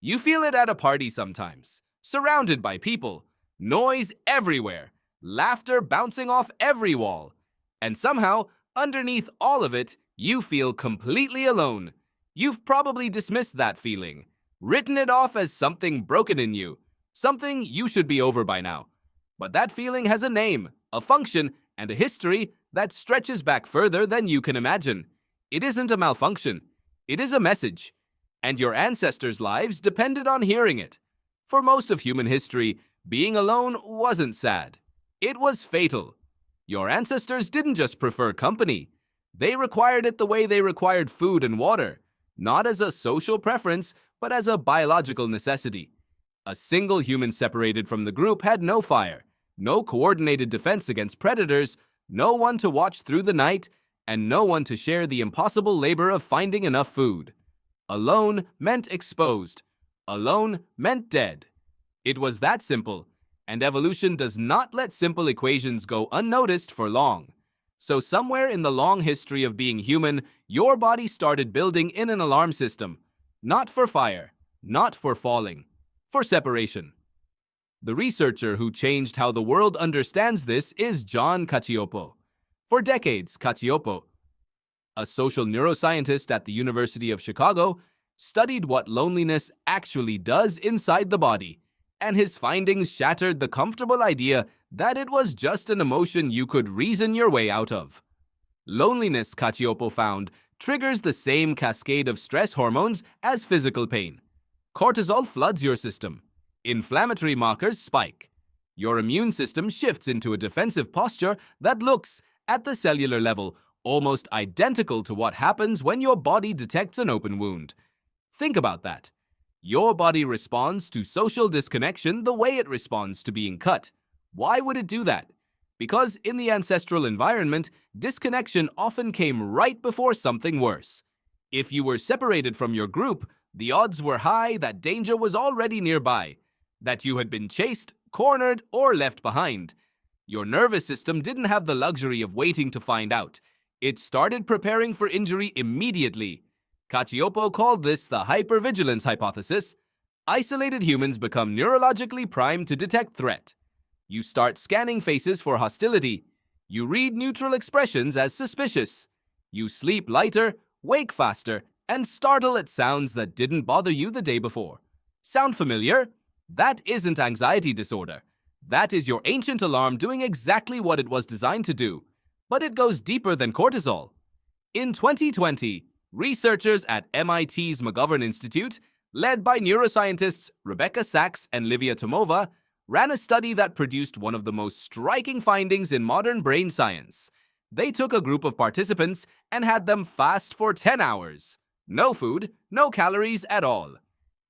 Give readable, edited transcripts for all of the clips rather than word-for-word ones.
You feel it at a party sometimes, surrounded by people, noise everywhere, laughter bouncing off every wall. And somehow, underneath all of it, you feel completely alone. You've probably dismissed that feeling, written it off as something broken in you, something you should be over by now. But that feeling has a name, a function, and a history that stretches back further than you can imagine. It isn't a malfunction. It is a message. And your ancestors' lives depended on hearing it. For most of human history, being alone wasn't sad. It was fatal. Your ancestors didn't just prefer company. They required it the way they required food and water, not as a social preference, but as a biological necessity. A single human separated from the group had no fire, no coordinated defense against predators, no one to watch through the night, and no one to share the impossible labor of finding enough food. Alone meant exposed. Alone meant dead. It was that simple, and evolution does not let simple equations go unnoticed for long. So somewhere in the long history of being human, your body started building in an alarm system. Not for fire, not for falling, for separation. The researcher who changed how the world understands this is John Cacioppo. For decades, Cacioppo, a social neuroscientist at the University of Chicago, studied what loneliness actually does inside the body, and his findings shattered the comfortable idea that it was just an emotion you could reason your way out of. Loneliness, Cacioppo found, triggers the same cascade of stress hormones as physical pain. Cortisol floods your system. Inflammatory markers spike. Your immune system shifts into a defensive posture that looks, at the cellular level, almost identical to what happens when your body detects an open wound. Think about that. Your body responds to social disconnection the way it responds to being cut. Why would it do that? Because in the ancestral environment, disconnection often came right before something worse. If you were separated from your group, the odds were high that danger was already nearby, that you had been chased, cornered, or left behind. Your nervous system didn't have the luxury of waiting to find out. It started preparing for injury immediately. Cacioppo called this the hypervigilance hypothesis. Isolated humans become neurologically primed to detect threat. You start scanning faces for hostility. You read neutral expressions as suspicious. You sleep lighter, wake faster, and startle at sounds that didn't bother you the day before. Sound familiar? That isn't anxiety disorder. That is your ancient alarm doing exactly what it was designed to do. But it goes deeper than cortisol. In 2020, researchers at MIT's McGovern Institute, led by neuroscientists Rebecca Sachs and Livia Tomova, ran a study that produced one of the most striking findings in modern brain science. They took a group of participants and had them fast for 10 hours. No food, no calories at all.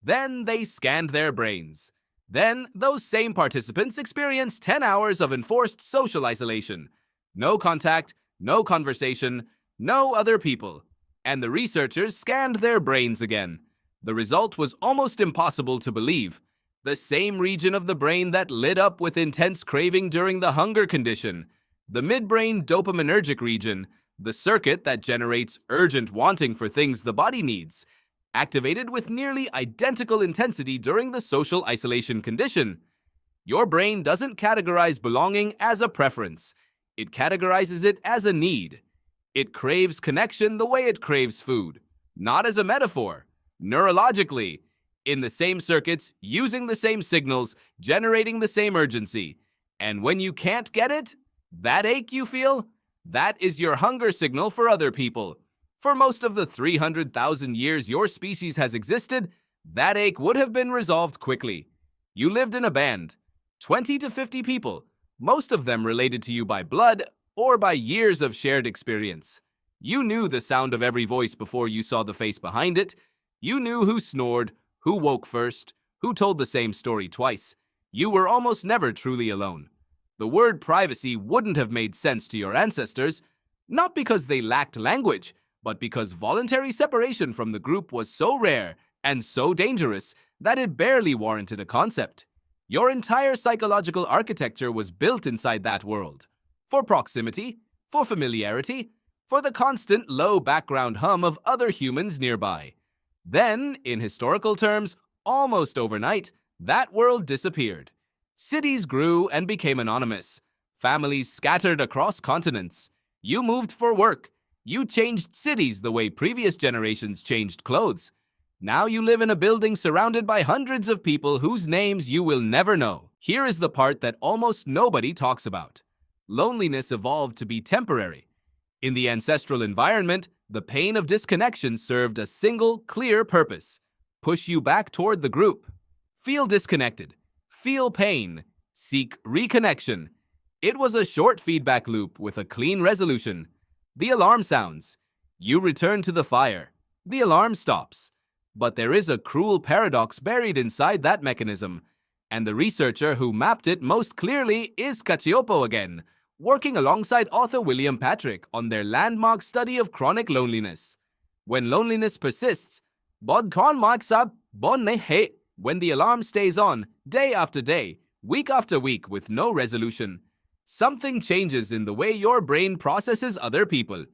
Then they scanned their brains. Then those same participants experienced 10 hours of enforced social isolation. No contact, no conversation, no other people. And the researchers scanned their brains again. The result was almost impossible to believe. The same region of the brain that lit up with intense craving during the hunger condition, the midbrain dopaminergic region, the circuit that generates urgent wanting for things the body needs, activated with nearly identical intensity during the social isolation condition. Your brain doesn't categorize belonging as a preference. It categorizes it as a need. It craves connection the way it craves food, not as a metaphor. Neurologically, in the same circuits, using the same signals, generating the same urgency. And when you can't get it, that ache you feel, that is your hunger signal for other people. For most of the 300,000 years your species has existed, that ache would have been resolved quickly. You lived in a band, 20 to 50 people, most of them related to you by blood or by years of shared experience. You knew the sound of every voice before you saw the face behind it. You knew who snored, who woke first, who told the same story twice. You were almost never truly alone. The word privacy wouldn't have made sense to your ancestors, not because they lacked language, but because voluntary separation from the group was so rare and so dangerous that it barely warranted a concept. Your entire psychological architecture was built inside that world. For proximity, for familiarity, for the constant low background hum of other humans nearby. Then, in historical terms, almost overnight, that world disappeared. Cities grew and became anonymous. Families scattered across continents. You moved for work. You changed cities the way previous generations changed clothes. Now you live in a building surrounded by hundreds of people whose names you will never know. Here is the part that almost nobody talks about. Loneliness evolved to be temporary. In the ancestral environment, the pain of disconnection served a single, clear purpose: push you back toward the group. Feel disconnected. Feel pain. Seek reconnection. It was a short feedback loop with a clean resolution. The alarm sounds. You return to the fire. The alarm stops. But there is a cruel paradox buried inside that mechanism, and the researcher who mapped it most clearly is Cacioppo again, working alongside author William Patrick on their landmark study of chronic loneliness. When loneliness persists, when the alarm stays on day after day, week after week with no resolution, something changes in the way your brain processes other people.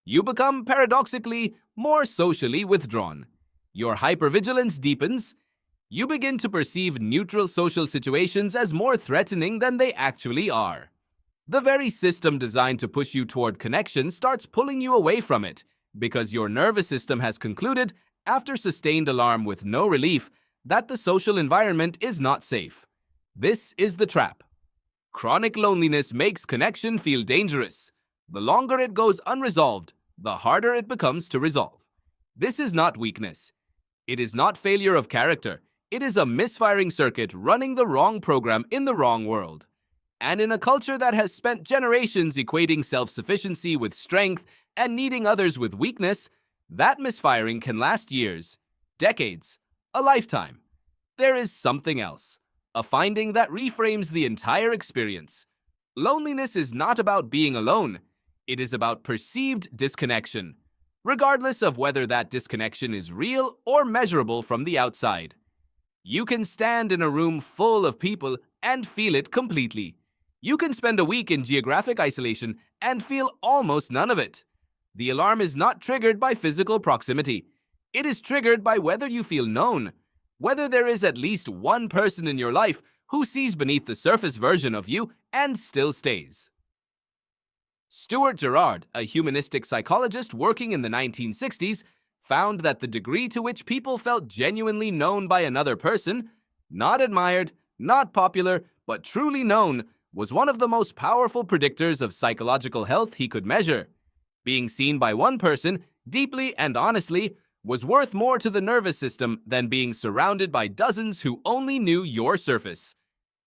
You become paradoxically more socially withdrawn. Your hypervigilance deepens. You begin to perceive neutral social situations as more threatening than they actually are. The very system designed to push you toward connection starts pulling you away from it, because your nervous system has concluded, after sustained alarm with no relief, that the social environment is not safe. This is the trap. Chronic loneliness makes connection feel dangerous. The longer it goes unresolved, the harder it becomes to resolve. This is not weakness. It is not failure of character. It is a misfiring circuit running the wrong program in the wrong world. And in a culture that has spent generations equating self-sufficiency with strength and needing others with weakness, that misfiring can last years, decades, a lifetime. There is something else, a finding that reframes the entire experience. Loneliness is not about being alone. It is about perceived disconnection, regardless of whether that disconnection is real or measurable from the outside. You can stand in a room full of people and feel it completely. You can spend a week in geographic isolation and feel almost none of it. The alarm is not triggered by physical proximity. It is triggered by whether you feel known, whether there is at least one person in your life who sees beneath the surface version of you and still stays. Stuart Gerard, a humanistic psychologist working in the 1960s, found that the degree to which people felt genuinely known by another person, not admired, not popular, but truly known, was one of the most powerful predictors of psychological health he could measure. Being seen by one person, deeply and honestly, was worth more to the nervous system than being surrounded by dozens who only knew your surface.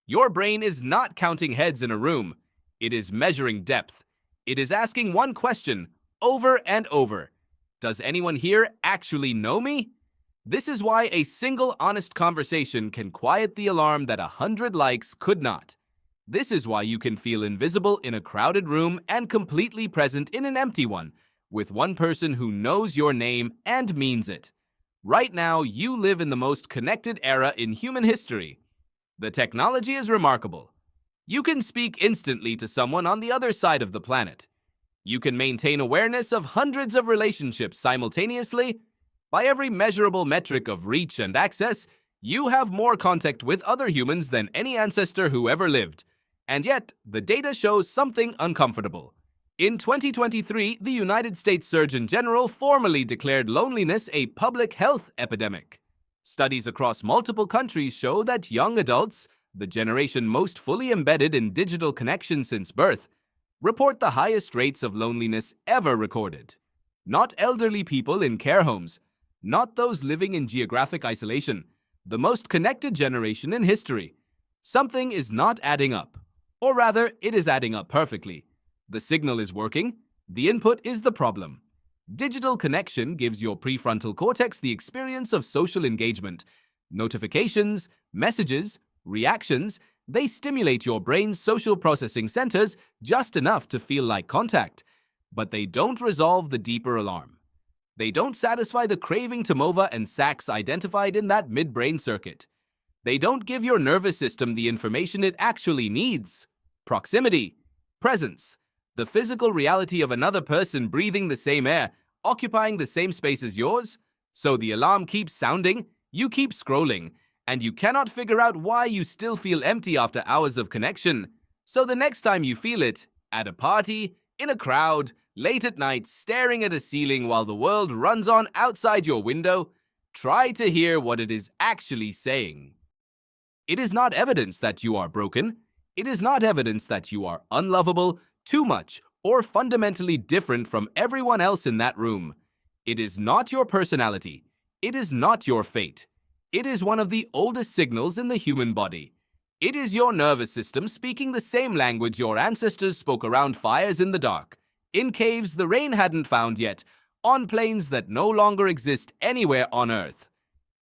Your brain is not counting heads in a room. It is measuring depth. It is asking one question over and over. Does anyone here actually know me? This is why a single honest conversation can quiet the alarm that 100 likes could not. This is why you can feel invisible in a crowded room and completely present in an empty one, with one person who knows your name and means it. Right now, you live in the most connected era in human history. The technology is remarkable. You can speak instantly to someone on the other side of the planet. You can maintain awareness of hundreds of relationships simultaneously. By every measurable metric of reach and access, you have more contact with other humans than any ancestor who ever lived. And yet, the data shows something uncomfortable. In 2023, the United States Surgeon General formally declared loneliness a public health epidemic. Studies across multiple countries show that young adults, the generation most fully embedded in digital connection since birth, report the highest rates of loneliness ever recorded. Not elderly people in care homes, not those living in geographic isolation, the most connected generation in history. Something is not adding up. Or rather, it is adding up perfectly. The signal is working. The input is the problem. Digital connection gives your prefrontal cortex the experience of social engagement. Notifications, messages, reactions, they stimulate your brain's social processing centers just enough to feel like contact. But they don't resolve the deeper alarm. They don't satisfy the craving to MOVA and SACs identified in that midbrain circuit. They don't give your nervous system the information it actually needs. Proximity, presence, the physical reality of another person breathing the same air, occupying the same space as yours. So the alarm keeps sounding, you keep scrolling, and you cannot figure out why you still feel empty after hours of connection. So the next time you feel it, at a party, in a crowd, late at night, staring at a ceiling while the world runs on outside your window, try to hear what it is actually saying. It is not evidence that you are broken. It is not evidence that you are unlovable, too much, or fundamentally different from everyone else in that room. It is not your personality. It is not your fate. It is one of the oldest signals in the human body. It is your nervous system speaking the same language your ancestors spoke around fires in the dark, in caves the rain hadn't found yet, on plains that no longer exist anywhere on Earth.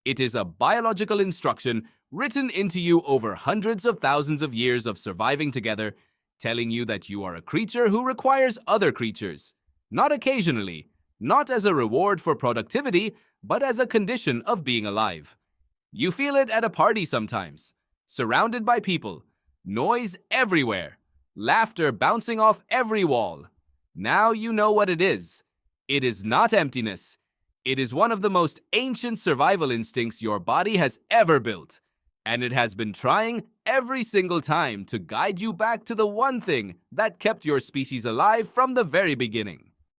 It is a biological instruction written into you over hundreds of thousands of years of surviving together, telling you that you are a creature who requires other creatures, not occasionally, not as a reward for productivity, but as a condition of being alive. You feel it at a party sometimes, surrounded by people, noise everywhere, laughter bouncing off every wall. Now you know what it is. It is not emptiness. It is one of the most ancient survival instincts your body has ever built, and it has been trying every single time to guide you back to the one thing that kept your species alive from the very beginning.